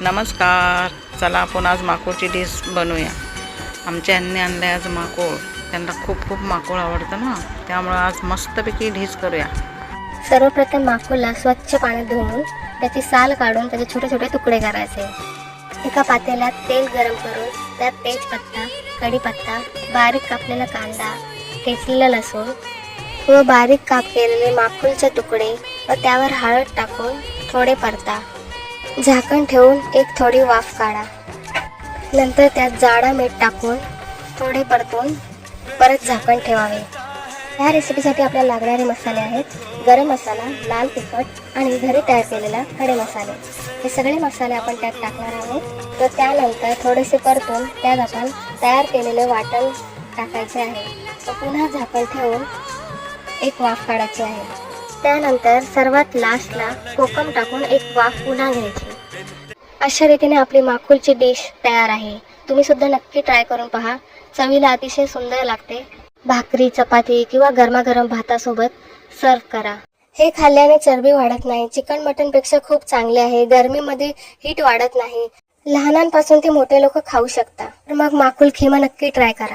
नमस्कार. चला आपण आज माकोळची डिश बनवूया. आमच्या यांनी आणले आज माकोळ. त्यांना खूप माकोळ आवडतं ना, त्यामुळे आज मस्तपैकी डिश करूया. सर्वप्रथम माकोळला स्वच्छ पाण्यात धुवून त्याची साल काढून त्याचे छोटे छोटे तुकडे करायचे. एका पातेल्यात तेल गरम करून त्यात तेजपत्ता, कढीपत्ता, बारीक कापलेला कांदा, ठेचलेला लसूण व बारीक काप केलेले माकोळचे तुकडे व त्यावर हळद टाकून थोडे परता. झाकण ठेवून एक थोडी वाफ काढा. नंतर त्यात जाडा मीठ टाकून थोडे परतून परत झाकण ठेवावे. ह्या रेसिपीसाठी आपल्याला लागणारे मसाले आहेत: गरम मसाला, लाल तिखट आणि घरी तयार केलेला खडे मसाले. हे सगळे मसाले आपण त्यात टाकणार आहोत. तर त्यानंतर थोडेसे परतून त्यात आपण तयार केलेले वाटण टाकायचे आहे व पुन्हा झाकण ठेवून एक वाफ काढायची आहे. त्यानंतर सर्वात लास्टला कोकम टाकून एक वाफ पुन्हा घ्यायची. अशा रीतीने आपली माकोळची डिश तयार आहे. तुम्ही सुद्धा नक्की ट्राय करून पहा. चवीला अतिशय सुंदर लागते. भाकरी, चपाती किंवा गरमागरम भातासोबत सर्व करा. हे खाल्ल्याने चरबी वाढत नाही. चिकन मटन पेक्षा खूप चांगले आहे. गरमीमध्ये हीट वाढत नाही. लहानांपासून ते मोठे लोक खाऊ शकता. तर मग माकोळ खिमा नक्की ट्राय करा.